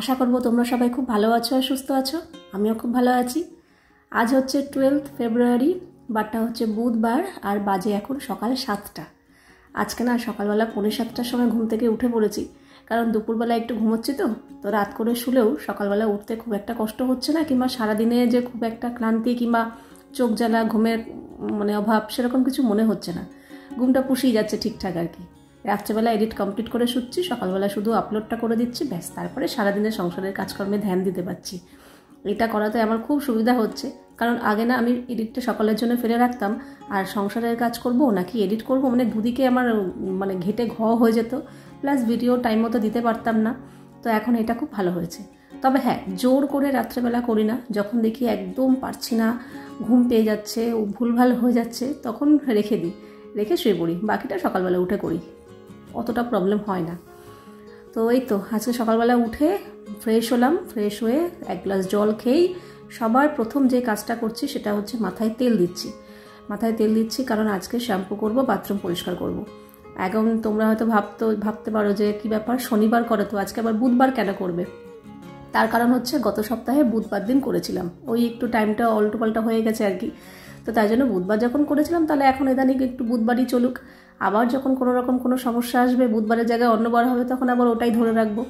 আশা করব তোমরা সবাই খুব ভালো আছো আর সুস্থ আছো। আমিও খুব ভালো আছি। আজ হচ্ছে 12 ফেব্রুয়ারি, বারটা হচ্ছে বুধবার আর বাজে এখন সকাল 7টা। আজকে না সকালবেলা 6:45টার সময় ঘুম থেকে উঠে পড়েছি, কারণ দুপুরবেলা একটু ঘুমোচ্ছি তো রাত করে শুলেও সকালবেলা উঠতে খুব একটা কষ্ট হচ্ছে না, কিংবা সারাদিনে যে খুব একটা ক্লান্তি কিংবা চোখ জ্বালা ঘুমের অভাব সেরকম কিছু মনে হচ্ছে না। ঘুমটা পুষিয়ে যাচ্ছে ঠিকঠাক আর কি। রাত্রেবেলা এডিট কমপ্লিট করে শুচ্ছি, সকালবেলা শুধু আপলোডটা করে দিচ্ছি, ব্যাস। তারপরে সারাদিনের সংসারের কাজকর্মে ধ্যান দিতে পারছি। এটা করাতে আমার খুব সুবিধা হচ্ছে, কারণ আগে না আমি এডিটটা সকালের জন্য ফেলে রাখতাম, আর সংসারের কাজ করব নাকি এডিট করব, দুদিকে আমার ঘেটে হয়ে যেত, প্লাস ভিডিও টাইম মতো দিতে পারতাম না। তো এখন এটা খুব ভালো হয়েছে। তবে হ্যাঁ, জোর করে রাত্রেবেলা করি না। যখন দেখি একদম পারছি না, ঘুম পেয়ে যাচ্ছে, ভুলভাল হয়ে যাচ্ছে, তখন রেখে শুয়ে পড়ি। বাকিটা সকালবেলা উঠে করি, অতটা প্রবলেম হয় না। তো এই তো আজকে সকালবেলা উঠে ফ্রেশ হলাম। ফ্রেশ হয়ে এক গ্লাস জল খেয়েই সবার প্রথম যে কাজটা করছি সেটা হচ্ছে মাথায় তেল দিচ্ছি। কারণ আজকে শ্যাম্পু করব, বাথরুম পরিষ্কার করব। এখন তোমরা হয়তো ভাবতে পারো যে কি ব্যাপার, শনিবার করে তো আজকে আবার বুধবার কেন করবে? তার কারণ হচ্ছে গত সপ্তাহে বুধবার দিন করেছিলাম, ওই একটু টাইমটা উল্টোপাল্টা হয়ে গেছে আর কি। তো তাই জন্য বুধবার যখন করেছিলাম, তাহলে এখন ইদানিং একটু বুধবারই চলুক। আবার যখন কোনো সমস্যা আসবে, বুধবারের জায়গায় অন্যবার হবে, তখন আবার ওটাই ধরে রাখবো।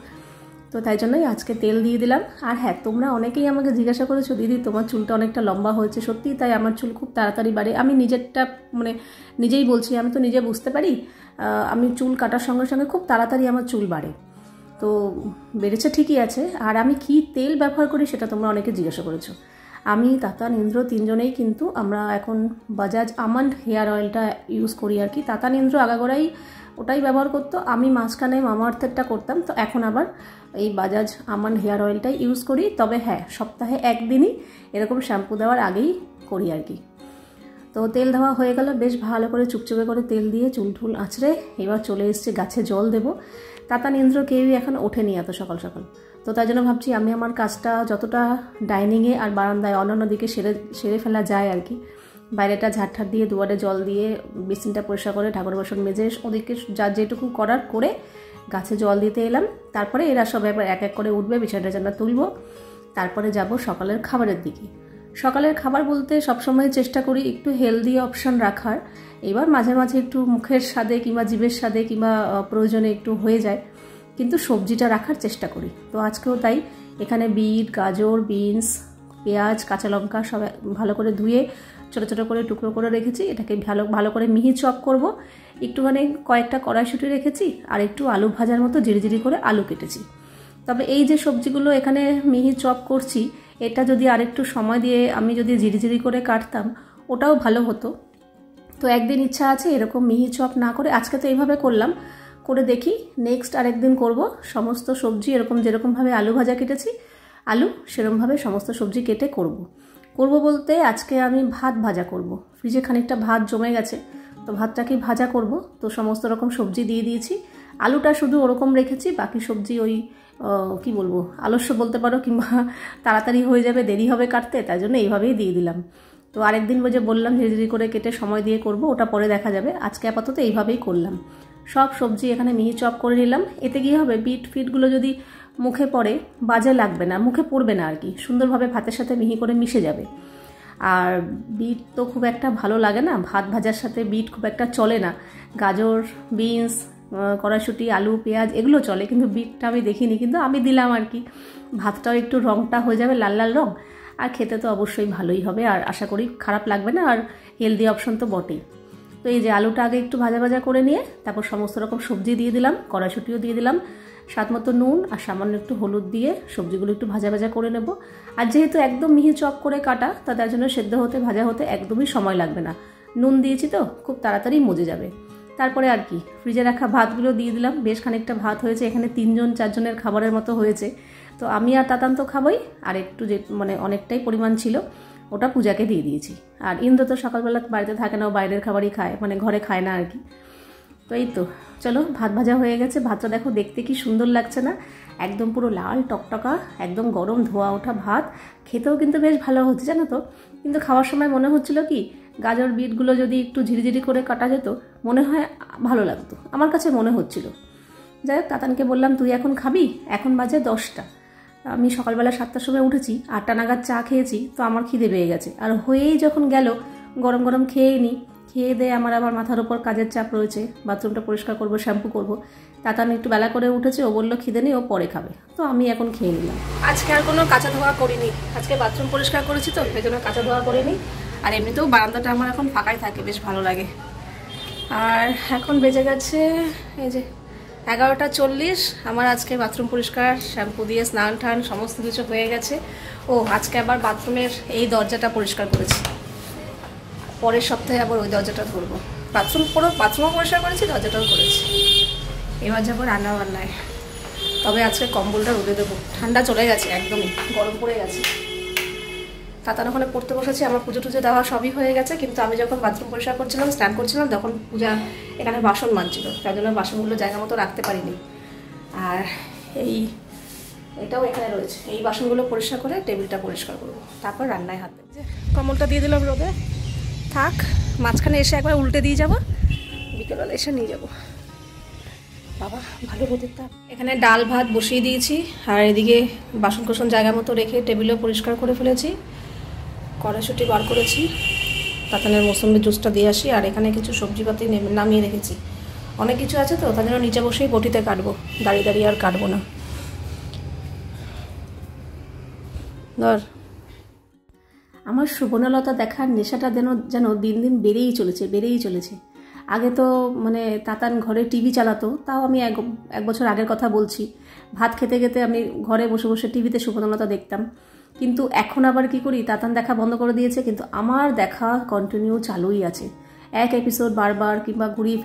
তো তাই জন্যই আজকে তেল দিয়ে দিলাম। আর হ্যাঁ, তোমরা অনেকেই আমাকে জিজ্ঞাসা করেছো, দিদি তোমার চুলটা অনেকটা লম্বা হয়েছে। সত্যিই তাই, আমার চুল খুব তাড়াতাড়ি বাড়ে। আমি নিজেই বলছি, আমি তো নিজে বুঝতে পারি। আমি চুল কাটার সঙ্গে সঙ্গে খুব তাড়াতাড়ি আমার চুল বাড়ে। তো বেড়েছে ঠিকই আছে। আর আমি কি তেল ব্যবহার করি সেটা তোমরা অনেকে জিজ্ঞাসা করেছো। আমি, তাতান, ইন্দ্র তিনজনেই কিন্তু আমরা এখন বাজাজ আমন্ড হেয়ার অয়েলটা ইউজ করি আর কি। তাতান, ইন্দ্র আগাগোড়াই ওটাই ব্যবহার করতো, আমি মাঝখানে মামাআর্থেরটা করতাম। তো এখন আবার এই বাজাজ আমন্ড হেয়ার অয়েলটাই ইউজ করি। তবে হ্যাঁ, সপ্তাহে একদিনই এরকম শ্যাম্পু দেওয়ার আগেই করি আর কি। তো তেল দেওয়া হয়ে গেল, বেশ ভালো করে চুপচুপে করে তেল দিয়ে চুল টুল আঁচড়ে এবার চলে এসছে গাছে জল দেবো। তাতান, ইন্দ্র কেউই এখন ওঠেনি এত সকাল সকাল। তো তাই জন্য ভাবছি আমি আমার কাজটা যতটা ডাইনিংয়ে আর বারান্দায় অন্যান্য দিকে সেরে ফেলা যায় আর কি। বাইরেটা ঝাড় দিয়ে, দুয়ারে জল দিয়ে, বেসিনটা পরিষ্কার করে, ঠাকুর বাসন মেজে, ওদিকে যার যেটুকু করার করে গাছে জল দিতে এলাম। তারপরে এরা সব একবার এক এক করে উঠবে, বিছানা তুলবো। তারপরে যাব সকালের খাবারের দিকে। সকালের খাবার বলতে সবসময় চেষ্টা করি একটু হেলদি অপশান রাখার। এবার মাঝে মাঝে একটু মুখের স্বাদে কিংবা জিভের স্বাদে কিংবা প্রয়োজনে একটু হয়ে যায়, কিন্তু সবজিটা রাখার চেষ্টা করি। তো আজকেও তাই, এখানে বিট, গাজর, বিনস, পেঁয়াজ, কাঁচা লঙ্কা সব ভালো করে ধুয়ে ছোটো ছোটো করে টুকরো করে রেখেছি। এটাকে ভালো করে মিহি চপ করব। একটুখানি কয়েকটা কড়াইশুঁটি রেখেছি, আর একটু আলু ভাজার মতো জিরি করে আলু কেটেছি। তবে এই যে সবজিগুলো এখানে মিহি চপ করছি, এটা যদি আরেকটু সময় দিয়ে আমি যদি জিরি করে কাটতাম, ওটাও ভালো হতো। তো একদিন ইচ্ছা আছে এরকম মিহি চপ না করে, আজকে তো এইভাবে করলাম, করে দেখি নেক্সট আরেকদিন করব সমস্ত সবজি এরকম যেরকমভাবে আলু ভাজা কেটেছি, আলু সেরকমভাবে সমস্ত সবজি কেটে করব বলতে আজকে আমি ভাত ভাজা করব। ফ্রিজে খানিকটা ভাত জমে গেছে, তো ভাতটাকে ভাজা করব। তো সমস্ত রকম সবজি দিয়ে দিয়েছি, আলুটা শুধু ওরকম রেখেছি, বাকি সবজি ওই কি বলবো, আলস্য বলতে পারো, কিংবা তাড়াতাড়ি হয়ে যাবে, দেরি হবে কাটতে, তাই জন্য এইভাবেই দিয়ে দিলাম। তো আরেকদিন যে বললাম ধীরে করে কেটে সময় দিয়ে করব, ওটা পরে দেখা যাবে। আজকে আপাতত এইভাবেই করলাম। সব সবজি এখানে মিহি চপ করে নিলাম। এতে কি হবে, ফিটগুলো যদি মুখে পড়ে বাজে লাগবে না, মুখে পড়বে না আর কি, সুন্দরভাবে ভাতের সাথে মিহি করে মিশে যাবে। আর বিট তো খুব একটা ভালো লাগে না, ভাত ভাজার সাথে বিট খুব একটা চলে না। গাজর, বিনস, কড়াইশুঁটি, আলু, পেঁয়াজ এগুলো চলে, কিন্তু বিটটা আমি দেখিনি, কিন্তু আমি দিলাম আর কি। ভাতটাও একটু রঙটা হয়ে যাবে লাল লাল রঙ, আর খেতে তো অবশ্যই ভালোই হবে, আর আশা করি খারাপ লাগবে না, আর হেলদি অপশন তো বটেই। তো এই যে আলুটা আগে একটু ভাজা করে নিয়ে তারপর সমস্ত রকম সবজি দিয়ে দিলাম, কড়াইশুঁটিও দিয়ে দিলাম, স্বাদ মতো নুন আর সামান্য একটু হলুদ দিয়ে সবজিগুলো একটু ভাজা করে নেব। আর যেহেতু একদম মিহি চপ করে কাটা, তার জন্য সেদ্ধ হতে ভাজা হতে একদমই সময় লাগবে না। নুন দিয়েছি তো খুব তাড়াতাড়ি মজে যাবে। তারপরে আর কি, ফ্রিজে রাখা ভাতগুলো দিয়ে দিলাম। বেশ খানিকটা ভাত হয়েছে, এখানে 3-4 জনের খাবারের মতো হয়েছে। তো আমি আর তাতান তো খাবই, আর একটু যে অনেকটাই পরিমাণ ছিল, ওটা পূজাকে দিয়ে দিয়েছি। আর ইন্দ্র তো সকালবেলা বাড়িতে থাকে না, ও বাইরের খাবারই খায়, ঘরে খায় না আর কি। তো এই তো চলো, ভাত ভাজা হয়ে গেছে। ভাতটা দেখো দেখতে কি সুন্দর লাগছে না, একদম পুরো লাল টকটকা, একদম গরম ধোয়া ওঠা ভাত। খেতেও কিন্তু বেশ ভালো হচ্ছে জানো তো। কিন্তু খাওয়ার সময় মনে হচ্ছিল কি, গাজর বিটগুলো যদি একটু ঝিরি করে কাটা যেত, মনে হয় ভালো লাগতো, আমার কাছে মনে হচ্ছিল। যাই হোক, তাতানকে বললাম তুই এখন খাবি, এখন বাজে 10টা। আমি সকালবেলা 7টার সময় উঠেছি, 8টা নাগাদ চা খেয়েছি, তো আমার খিদে পেয়ে গেছে। আর হয়েই যখন গেল গরম গরম খেয়ে নিই, খেয়ে দিয়ে আমার আবার মাথার ওপর কাজের চাপ রয়েছে, বাথরুমটা পরিষ্কার করবো, শ্যাম্পু করবো। তাতান একটু বেলা করে উঠেছে, ও বললো খিদে নেই, ও পরে খাবে, তো আমি এখন খেয়ে নিলাম। আজকে আর কোনো কাঁচা ধোয়া করিনি, আজকে বাথরুম পরিষ্কার করেছি তো সেই জন্য কাঁচা ধোয়া করিনি। আর এমনিতেও বারান্দাটা আমার এখন ফাঁকাই থাকে, বেশ ভালো লাগে। আর এখন বেজে গেছে এই যে 11টা 40। আমার আজকে বাথরুম পরিষ্কার, শ্যাম্পু দিয়ে স্নান টান সমস্ত কিছু হয়ে গেছে। ও আজকে আবার বাথরুমের এই দরজাটা পরিষ্কার করেছি, পরের সপ্তাহে আবার ওই দরজাটা করবো। বাথরুমও পরিষ্কার করেছি, দরজাটাও করেছি। এবার যাবো রান্নাবান্নায়। তবে আজকে কম্বলটা রোদে দেবো, ঠান্ডা চলে গেছে, একদমই গরম পড়ে গেছে। তাতার ওখানে পড়তে বসেছি, আমার পুজো টুজো দেওয়া সবই হয়ে গেছে, কিন্তু আমি যখন বাথরুম পরিষ্কার করছিলাম, স্নান করছিলাম, তখন পূজা এখানে বাসন মাজছিল, তার জন্য বাসনগুলো জায়গা মতো রাখতে পারিনি। আর এটাও এখানে রয়েছে, এই বাসনগুলো পরিষ্কার করে টেবিলটা পরিষ্কার করবো, তারপর রান্নায় হাত দেবো। কম্বলটা দিয়ে দিলাম রোদে, থাক। মাঝখানে এসে একবার উল্টে দিয়ে যাবো, বিকেলবেলা এসে নিয়ে যাবো। বাবা ভালো রোদের তাপ। এখানে ডাল ভাত বসিয়ে দিয়েছি, আর এদিকে বাসন কোসন জায়গা মতো রেখে টেবিলও পরিষ্কার করে ফেলেছি, কড়াইশুঁটি বার করেছি, তাতানের মৌসুমি জুসটা দিয়ে আসি। আর এখানে কিছু সবজিপাতি নামিয়ে রেখেছি, অনেক কিছু আছে তো, তার জন্য নিচে বসেই বটিতে কাটবো, দাঁড়িয়ে দাঁড়িয়ে আর কাটবো না। ধর আমার সুবর্ণলতা দেখার নেশাটা যেন দিন দিন বেড়েই চলেছে। আগে তো মানে তাতান ঘরে টিভি চালাতো, তাও আমি এক বছর আগের কথা বলছি, ভাত খেতে খেতে আমি ঘরে বসে বসে টিভিতে সুবর্ণলতা দেখতাম। কিন্তু এখন আবার কি করি, তাতান দেখা বন্ধ করে দিয়েছে, কিন্তু আমার দেখা কন্টিনিউ চালুই আছে। এক এপিসোড বারবার, কিংবা ঘুরিয়ে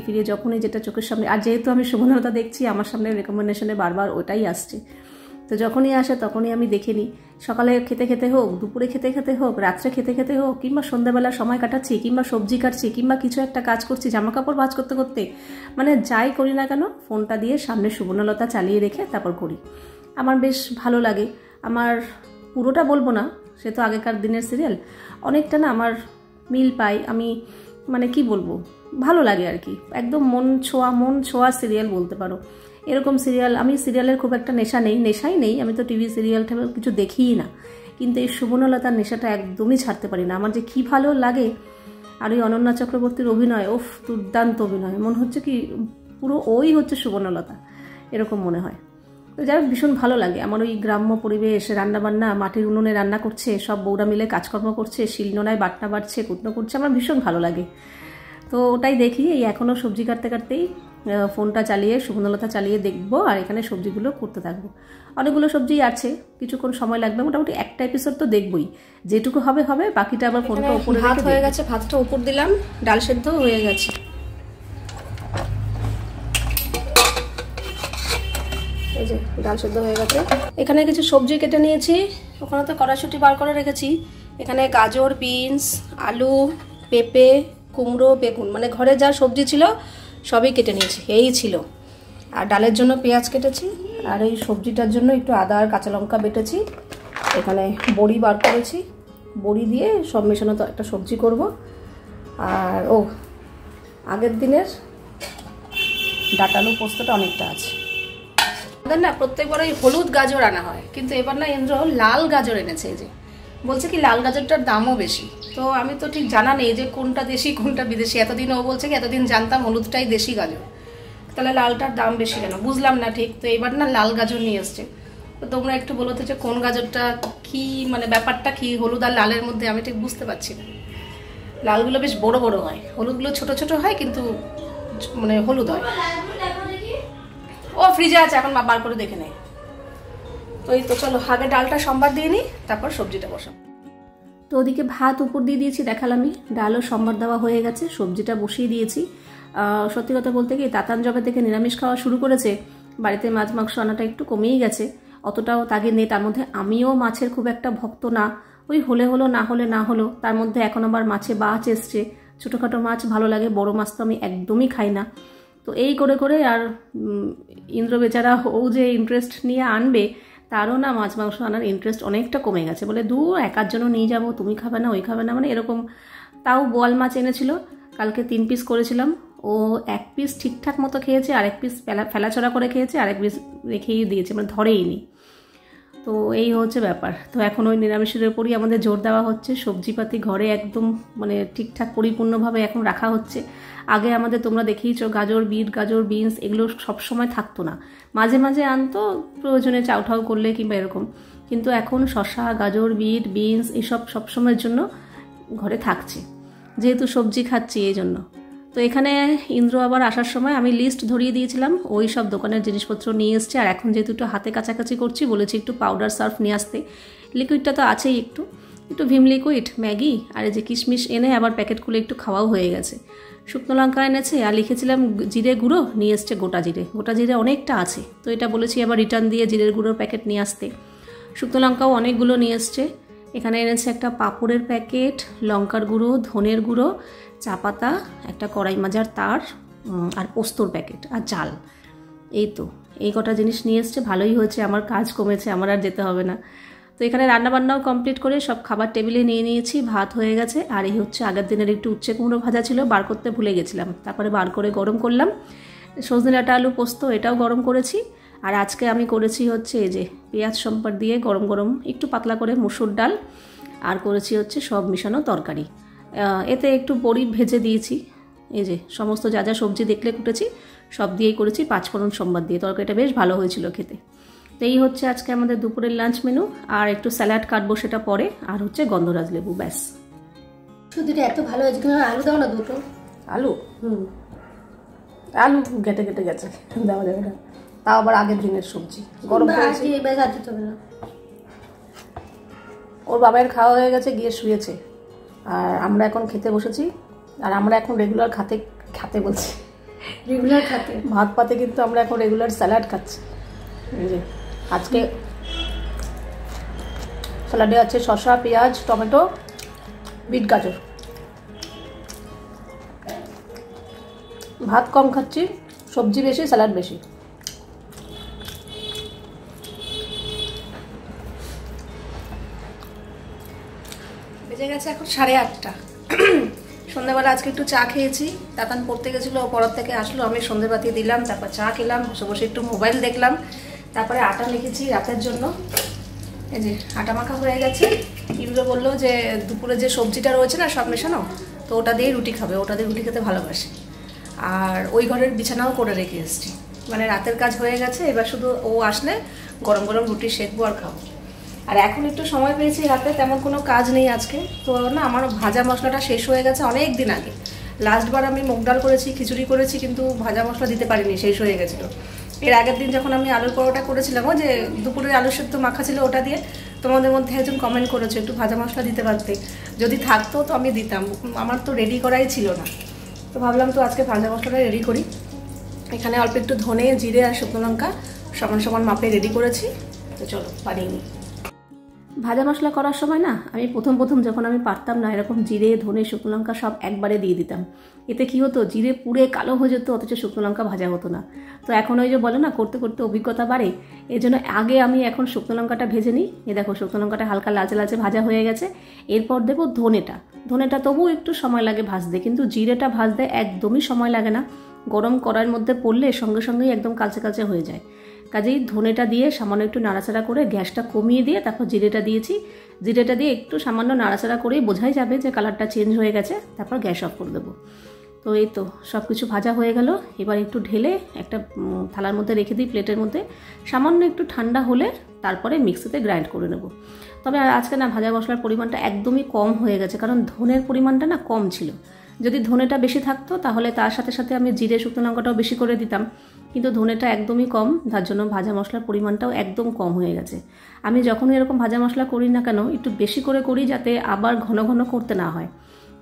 ফিরে যখনই যেটা চোখের সামনে, আর যেহেতু আমি সুবর্ণলতা দেখছি, আমার সামনে রেকমেন্ডেশনে বারবার ওটাই আসছে, তো যখনই আসে তখনই আমি দেখে নিই। সকালে খেতে খেতে হোক, দুপুরে খেতে খেতে হোক, রাত্রে খেতে খেতে হোক, কিংবা সন্ধ্যাবেলা সময় কাটাচ্ছি, কিংবা সবজি কাটছি, কিংবা কিছু একটা কাজ করছি, জামা কাপড় ভাঁজ করতে করতে, মানে যাই করি না কেন ফোনটা দিয়ে সামনে সুবর্ণলতা চালিয়ে রেখে তারপর করি। আমার বেশ ভালো লাগে। আমার পুরোটা বলবো না, সে তো আগেকার দিনের সিরিয়াল, অনেকটা না আমার মিল পাই আমি, মানে কি বলবো, ভালো লাগে আর কি, একদম মন ছোঁয়া সিরিয়াল বলতে পারো। এরকম সিরিয়াল, আমি সিরিয়ালের খুব একটা নেশাই নেই, আমি তো টিভি সিরিয়াল কিছু দেখিই না, কিন্তু এই সুবর্ণলতার নেশাটা একদমই ছাড়তে পারি না। আমার যে কি ভালো লাগে, আর ওই অনন্যা চক্রবর্তীর অভিনয়, ওফ দুর্দান্ত অভিনয়, মনে হচ্ছে কি পুরো ওই হচ্ছে সুবর্ণলতা, এরকম মনে হয়। তো যাই হোক, ভীষণ ভালো লাগে আমার ওই গ্রাম্য পরিবেশ, রান্নাবান্না, মাটির উনুনে রান্না করছে, সব বউরা মিলে কাজকর্ম করছে, শিলনোড়ায় বাটনা বাটছে, কুটনো করছে, আমার ভীষণ ভালো লাগে। তো ওটাই দেখি, এই এখনও সবজি কাটতে কাটতেই ফোনটা চালিয়ে সুবর্ণলতা চালিয়ে দেখবো, আর এখানে সবজিগুলো করতে থাকবো। অনেকগুলো সবজি আছে, কিছুক্ষণ সময় লাগবে, মোটামুটি একটা এপিসোড তো দেখবই, যেটুকু হবে, বাকিটা আবার ফোনটা উপরে ভাত হয়ে গেছে, ভাতটা উপর দিলাম, ডাল সেদ্ধ হয়ে গেছে। এই যে ডাল সেদ্ধ হয়ে গেছে। এখানে কিছু সবজি কেটে নিয়েছি, ওখানে তো কড়াইশুঁটি বার করে রেখেছি। এখানে গাজর, বিনস, আলু, পেঁপে, কুমড়ো, বেগুন, মানে ঘরে যা সবজি ছিল সবই কেটে নিয়েছি, এই ছিল। আর ডালের জন্য পেঁয়াজ কেটেছি, আর এই সবজিটার জন্য একটু আদা আর কাঁচা লঙ্কা বেটেছি। এখানে বড়ি বার করেছি, বড়ি দিয়ে সব মেশানো তো একটা সবজি করব। আর আগের দিনের ডাটালু পোস্তটা অনেকটা আছে। আমাদের না প্রত্যেকবার ওই হলুদ গাজর আনা হয়, কিন্তু এবার না ইন্দ্র লাল গাজর এনেছে। এই যে বলছে কি লাল গাজরটার দামও বেশি, তো আমি তো ঠিক জানা নেই যে কোনটা দেশি কোনটা বিদেশি। এতদিন ও বলছে কি এতদিন জানতাম হলুদটাই দেশি গাজর, তাহলে লালটার দাম বেশি কেন, বুঝলাম না ঠিক। তো এবার না লাল গাজর নিয়ে এসছে, তো তোমরা একটু বলো তো যে কোন গাজরটা কি, মানে ব্যাপারটা কি হলুদ আর লালের মধ্যে, আমি ঠিক বুঝতে পারছি না। লালগুলো বেশ বড় বড় হয়, হলুদগুলো ছোট ছোট হয়, কিন্তু মানে হলুদ হয়। ও ফ্রিজে আছে, এখন বার করে দেখে নেয়। তো এই তো চলো আগে ডালটা সম্বার দিয়ে নিই, তারপর সবজিটা বসাবো। তো ওদিকে ভাত উপর দিয়ে দিয়েছি দেখালামই, ডালও সম্বার দেওয়া হয়ে গেছে, সবজিটা বসিয়ে দিয়েছি। সত্যি কথা বলতে কি তাতান জবে থেকে নিরামিষ খাওয়া শুরু করেছে, বাড়িতে মাছ মাংস আনাটা একটু কমেই গেছে, অতটাও তাগিদ নেই। তার মধ্যে আমিও মাছের খুব একটা ভক্ত না, ওই হলে হলো না হলে না হলো। তার মধ্যে এখন আবার মাছে বাছ এসছে, ছোটোখাটো মাছ ভালো লাগে, বড় মাছ তো আমি একদমই খাই না। তো এই করে করে আর ইন্দ্র বেচারা যে ইন্টারেস্ট নিয়ে আনবে, তারও না মাছ মাংস আনার ইন্টারেস্ট অনেকটা কমে গেছে। বলে একার জন্য নিয়ে যাবো, তুমি খাবে না, ওই খাবে না, মানে এরকম। তাও বোয়াল মাছ এনেছিল, কালকে 3 পিস করেছিলাম, ও 1 পিস ঠিকঠাক মতো খেয়েছে, আর 1 পিস ফেলাছড়া করে খেয়েছে, আর 1 পিস রেখেই দিয়েছে, মানে ধরেই নি। তো এই হচ্ছে ব্যাপার। তো এখন ওই নিরামিষের উপরই আমাদের জোর দেওয়া হচ্ছে। সবজিপাতি ঘরে একদম মানে ঠিকঠাক পরিপূর্ণভাবে এখন রাখা হচ্ছে। আগে আমাদের তোমরা দেখিয়েছো গাজর, বিট, গাজর, বিনস এগুলো সবসময় থাকতো না, মাঝে মাঝে আনতো প্রয়োজনে চাউঠাও করলে কিংবা এরকম, কিন্তু এখন শসা, গাজর, বিট, বিনস এসব সবসময়ের জন্য ঘরে থাকছে, যেহেতু সবজি খাচ্ছি এই জন্য। তো এখানে ইন্দ্র আবার আসার সময় আমি লিস্ট ধরিয়ে দিয়েছিলাম, ওই সব দোকানের জিনিসপত্র নিয়ে এসছে। আর এখন যেহেতু একটু হাতে কাছাকাছি করছি, বলেছি একটু পাউডার সার্ফ নিয়ে আসতে। লিকুইডটা তো আছেই, একটু ভিম লিকুইড, ম্যাগি আর এই যে কিশমিশ এনে আবার প্যাকেট খুলে একটু খাওয়াও হয়ে গেছে। শুকনো লঙ্কা এনেছে, আর লিখেছিলাম জিরে গুঁড়ো, নিয়ে এসছে গোটা জিরে অনেকটা আছে। তো এটা বলেছি আবার রিটার্ন দিয়ে জিরের গুঁড়োর প্যাকেট নিয়ে আসতে। শুকনো লঙ্কাও অনেকগুলো নিয়ে এসছে। এখানে এনেছে একটা পাঁপড়ের প্যাকেট, লঙ্কার গুঁড়ো, ধনের গুঁড়ো, চা পাতা, একটা কড়াই মাজার তার, আর পোস্তর প্যাকেট আর চাল। এই তো এই কটা জিনিস নিয়ে এসছে। ভালোই হয়েছে, আমার কাজ কমেছে, আমার আর যেতে হবে না। তো এখানে রান্নাবান্নাও কমপ্লিট করে সব খাবার টেবিলে নিয়ে নিয়েছি, ভাত হয়ে গেছে। আর এই হচ্ছে আগের দিনের একটু উচ্ছে কুমড়ো ভাজা ছিল, বার করতে ভুলে গেছিলাম, তারপরে বার করে গরম করলাম। সজনে ডাঁটা আলু পোস্ত এটাও গরম করেছি। আর আজকে আমি করেছি হচ্ছে এই যে পেঁয়াজ সম্পার দিয়ে গরম গরম একটু পাতলা করে মুসুর ডাল, আর করেছি হচ্ছে সব মিশানো তরকারি। এতে একটু বড়ি ভেজে দিয়েছি। এই যে সমস্ত যা যা সবজি দেখলে কুটেছি সব দিয়েই করেছি, পাঁচফোড়ন সম্বাদ দিয়ে। তরকারিটা বেশ ভালো হয়েছিল খেতে। তো এই হচ্ছে আজকে আমাদের দুপুরের লাঞ্চ মেনু। আর একটু স্যালাড কাটবো সেটা পরে, আর হচ্ছে গন্ধরাজ লেবু, ব্যাস। শুধুটা এত ভালো হয়েছে, আলু দাও না দুটো। আলু আলু ঘেটে ঘেটে গেছে, দেওয়া যাবে না, তাও আবার আগের দিনের সবজি গরম করেছি। ওর বাবার খাওয়া হয়ে গেছে, গিয়ে শুয়েছে, আর আমরা এখন খেতে বসেছি। আর আমরা এখন রেগুলার খাতে বলছি, রেগুলার খাতে ভাত পাতে, কিন্তু আমরা এখন রেগুলার স্যালাড খাচ্ছি। এই যে আজকে স্যালাডে আছে শসা, পেঁয়াজ, টমেটো, বিট, গাজর। ভাত কম খাচ্ছি, সবজি বেশি, স্যালাড বেশি। বেজে গেছে এখন 8:30। সন্ধ্যাবেলা আজকে একটু চা খেয়েছি। তাতান পড়তে গেছিলো, পড়ার থেকে আসলো, আমি সন্ধ্যেবাতি দিলাম, তারপর চা খেলাম, বসে বসে একটু মোবাইল দেখলাম, তারপরে আটা মেখেছি রাতের জন্য। এই যে আটা মাখা হয়ে গেছে। ইন্দ্র বললো যে দুপুরে যে সবজিটা রয়েছে না সব মেশানো, তো ওটা দিয়ে রুটি খাবে, ওটা দিয়ে রুটি খেতে ভালোবাসে। আর ওই ঘরের বিছানাও করে রেখে এসেছি, মানে রাতের কাজ হয়ে গেছে, এবার শুধু ও আসলে গরম গরম রুটি সেঁকবো আর খাবো। আর এখন একটু সময় পেয়েছি রাতে, তেমন কোনো কাজ নেই আজকে। তো না, আমার ভাজা মশলাটা শেষ হয়ে গেছে অনেক দিন আগে। লাস্টবার আমি মুগ ডাল করেছি, খিচুড়ি করেছি, কিন্তু ভাজা মশলা দিতে পারিনি, শেষ হয়ে গেছিলো। এর আগের দিন যখন আমি আলুর পরোটা করেছিলাম, যে দুপুরে আলু সেদ্ধ মাখা ছিল ওটা দিয়ে, তোমাদের মধ্যে একজন কমেন্ট করেছে একটু ভাজা মশলা দিতে পারতে, যদি থাকতো তো আমি দিতাম, আমার তো রেডি করাই ছিল না। তো ভাবলাম তো আজকে ভাজা মশলাটা রেডি করি। এখানে অল্প একটু ধনে, জিরে আর শুকনো লঙ্কা সমান সমান মাপে রেডি করেছি। তো চলো বানিয়ে নিই। ভাজা মশলা করার সময় না, আমি প্রথম যখন আমি পারতাম না, এরকম জিরে, ধনে, শুকনো লঙ্কা সব একবারে দিয়ে দিতাম। এতে কি হতো, জিরে পুড়ে কালো হয়ে যেত, অথচ শুকনো লঙ্কা ভাজা হতো না। তো এখন ওই যে বলে না, করতে করতে অভিজ্ঞতা বাড়ে, এই জন্য আগে আমি এখন শুকনো লঙ্কাটা ভেজে নিই। এ দেখো শুকনো লঙ্কাটা হালকা লাচে লাচে ভাজা হয়ে গেছে। এরপর দেবো ধনেটা তবুও একটু সময় লাগে ভাজতে, কিন্তু জিরেটা ভাজতে একদমই সময় লাগে না। গরম কড়াইয়ের মধ্যে পড়লে সঙ্গে সঙ্গেই একদম কালচে কালচে হয়ে যায়। কাজেই ধনেটা দিয়ে সামান্য একটু নাড়াচাড়া করে গ্যাসটা কমিয়ে দিয়ে তারপর জিরেটা দিয়েছি। জিরেটা দিয়ে একটু সামান্য নাড়াচাড়া করেই বোঝাই যাবে যে কালারটা চেঞ্জ হয়ে গেছে, তারপর গ্যাস অফ করে দেবো। তো এই তো সব কিছু ভাজা হয়ে গেল। এবার একটু ঢেলে একটা থালার মধ্যে রেখে দিই, প্লেটের মধ্যে। সামান্য একটু ঠান্ডা হলে তারপরে মিক্সিতে গ্রাইন্ড করে নেব। তবে আজকে না ভাজা মশলার পরিমাণটা একদমই কম হয়ে গেছে, কারণ ধনের পরিমাণটা না কম ছিল। যদি ধনেটা বেশি থাকতো তাহলে তার সাথে সাথে আমি জিরে, শুকনো লঙ্কাটাও বেশি করে দিতাম, কিন্তু ধনেটা একদমই কম, তার জন্য ভাজা মশলার পরিমাণটাও একদম কম হয়ে গেছে। আমি যখনই এরকম ভাজা মশলা করি না কেন, একটু বেশি করে করি, যাতে আবার ঘন ঘন করতে না হয়।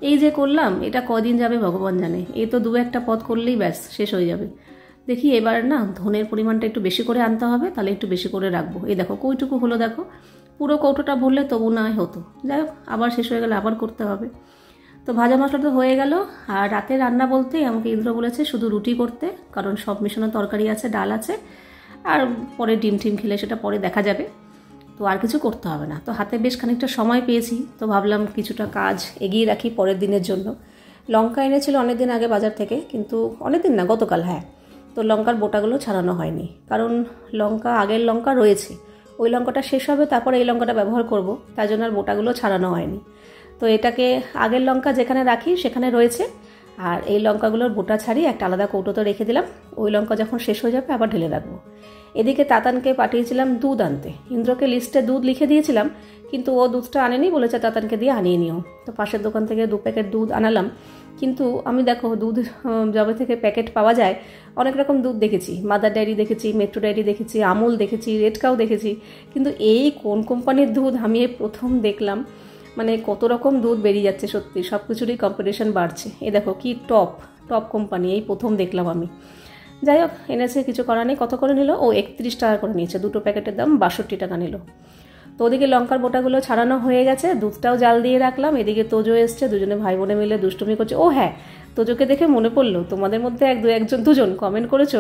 এই যে করলাম, এটা কদিন যাবে ভগবান জানে, এই তো 2-1টা পদ করলেই ব্যাস শেষ হয়ে যাবে। দেখি এবার না ধনের পরিমাণটা একটু বেশি করে আনতে হবে, তাহলে একটু বেশি করে রাখবো। এই দেখো কইটুকু হলো, দেখো পুরো কৌটোটা ভরলে তবু না হতো। যাই হোক, আবার শেষ হয়ে গেলে আবার করতে হবে। তো ভাজা মশলা তো হয়ে গেল। আর রাতে রান্না বলতেই আমাকে ইন্দ্র বলেছে শুধু রুটি করতে, কারণ সব মেশানো তরকারি আছে, ডাল আছে, আর পরে ডিম খেলে সেটা পরে দেখা যাবে। তো আর কিছু করতে হবে না। তো হাতে বেশ খানিকটা সময় পেয়েছি, তো ভাবলাম কিছুটা কাজ এগিয়ে রাখি পরের দিনের জন্য। লঙ্কা এনেছিল অনেক দিন আগে বাজার থেকে, কিন্তু অনেক দিন না, গতকাল, হ্যাঁ। তো লঙ্কার বোটাগুলো ছাড়ানো হয়নি, কারণ আগের লঙ্কা রয়েছে, ওই লঙ্কাটা শেষ হবে, তারপরে এই লঙ্কাটা ব্যবহার করব, তাই জন্য আর বোটাগুলো ছাড়ানো হয়নি। তো এটাকে আগের লঙ্কা যেখানে রাখি সেখানে রয়েছে, আর এই লঙ্কাগুলোর বোটা ছাড়িয়ে একটা আলাদা কৌটোতে রেখে দিলাম। ওই লঙ্কা যখন শেষ হয়ে যাবে আবার ঢেলে রাখবো। এদিকে তাতানকে পাঠিয়েছিলাম দুধ আনতে। ইন্দ্রকে লিস্টে দুধ লিখে দিয়েছিলাম, কিন্তু ও দুধটা আনেনি, বলেছে তাতানকে দিয়ে আনিয়ে নিও। তো পাশের দোকান থেকে 2 প্যাকেট দুধ আনালাম। কিন্তু আমি দেখো দুধ যবে থেকে প্যাকেট পাওয়া যায় অনেক রকম দুধ দেখেছি, মাদার ডায়েরি দেখেছি, মেট্রো ডায়েরি দেখেছি, আমুল দেখেছি, রেড কাউ দেখেছি, কিন্তু এই কোন কোম্পানির দুধ আমি প্রথম দেখলাম। মানে কত রকম দুধ বেরিয়ে যাচ্ছে, সত্যি সব কিছুরই কম্পিটিশন বাড়ছে। এই দেখো কি টপ কোম্পানি, এই প্রথম দেখলাম আমি। যাই হোক, এনেছে, কিছু করার নেই। কত করে নিল? ও 31 টাকা করে নিয়েছে, 2 প্যাকেটের দাম 62 টাকা নিল। তো ওদিকে লঙ্কার বোটাগুলো ছাড়ানো হয়ে গেছে, দুধটাও জাল দিয়ে রাখলাম। এদিকে তোজো এসছে, দুজনে ভাই বোনে মিলে দুষ্টুমি করছে। ও হ্যাঁ, তোজোকে দেখে মনে পড়লো, তোমাদের মধ্যে দুজন কমেন্ট করেছো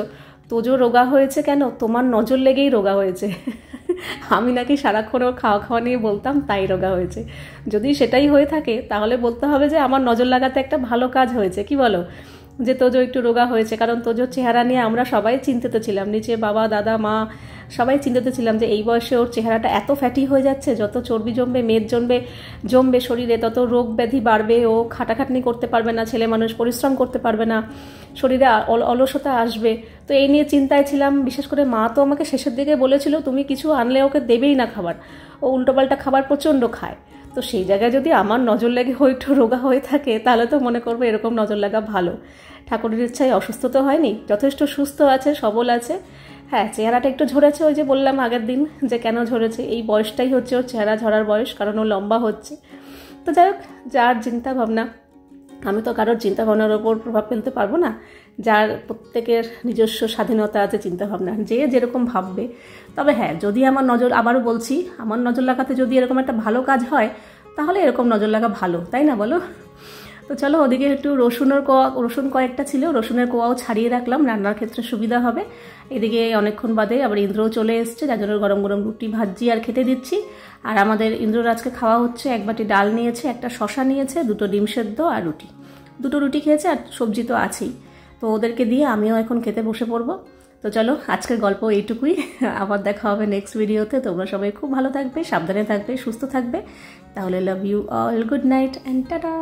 তোজো রোগা হয়েছে কেন, তোমার নজর লেগেই রোগা হয়েছে। আমি নাকি সারাক্ষণ ওর খাওয়া নিয়ে বলতাম, তাই রোগা হয়েছে। যদি সেটাই হয়ে থাকে তাহলে বলতে হবে যে আমার নজর লাগাতে একটা ভালো কাজ হয়েছে, কি বলো, যে তোজো একটু রোগা হয়েছে। কারণ তোজোর চেহারা নিয়ে আমরা সবাই চিন্তিত ছিলাম, নিচে বাবা দাদা মা সবাই চিন্তিত ছিলাম যে এই বয়সে ওর চেহারাটা এত ফ্যাটি হয়ে যাচ্ছে। যত চর্বি জমবে, মেদ জমবে শরীরে, তত রোগ ব্যাধি বাড়বে, ও খাটাখাটনি করতে পারবে না, ছেলে মানুষ পরিশ্রম করতে পারবে না, শরীরে অলসতা আসবে। তো এই নিয়ে চিন্তায় ছিলাম। বিশেষ করে মা তো আমাকে শেষের দিকে বলেছিল তুমি কিছু আনলে ওকে দেবেই না খাবার, ও উল্টোপাল্টা খাবার প্রচণ্ড খায়। তো সেই জায়গায় যদি আমার নজর লেগে একটু রোগা হয়ে থাকে তাহলে তো মনে করবো এরকম নজর লাগা ভালো। ঠাকুরের ইচ্ছায় অসুস্থ তো হয়নি, যথেষ্ট সুস্থ আছে, সবল আছে। হ্যাঁ, চেহারাটা একটু ঝরেছে, ওই যে বললাম আগের দিন যে কেন ঝরেছে, এই বয়সটাই হচ্ছে ওর চেহারা ঝরার বয়স, কারণ ও লম্বা হচ্ছে। তো যাই হোক, যার চিন্তা ভাবনা, আমি তো কারোর চিন্তা ভাবনার ওপর প্রভাব ফেলতে পারবো না। যার প্রত্যেকের নিজস্ব স্বাধীনতা আছে চিন্তাভাবনা, যে যেরকম ভাববে। তবে হ্যাঁ, যদি আমার নজর, আবারও বলছি, আমার নজর লাগাতে যদি এরকম একটা ভালো কাজ হয় তাহলে এরকম নজর লাগা ভালো, তাই না বলো? তো চলো, ওদিকে একটু রসুন কয়েকটা ছিল, রসুনের কোয়াও ছাড়িয়ে রাখলাম, রান্নার ক্ষেত্রে সুবিধা হবে। এদিকে অনেকক্ষণ বাদে আবার ইন্দ্রও চলে এসছে, যার জন্য গরম গরম রুটি ভাজি আর খেতে দিচ্ছি। আর আমাদের ইন্দ্রর আজকে খাওয়া হচ্ছে, 1 বাটি ডাল নিয়েছে, একটা শশা নিয়েছে, 2 ডিম সেদ্ধ আর রুটি। 2 রুটি খেয়েছে, আর সবজি তো আছেই। তো ওদেরকে দিয়ে আমিও এখন খেতে বসে পড়বো। তো চলো, আজকের গল্প এইটুকুই। আবার দেখা হবে নেক্সট ভিডিওতে। তোমরা সবাই খুব ভালো থাকবে, সাবধানে থাকবে, সুস্থ থাকবে। তাহলে love you all, good night and tata.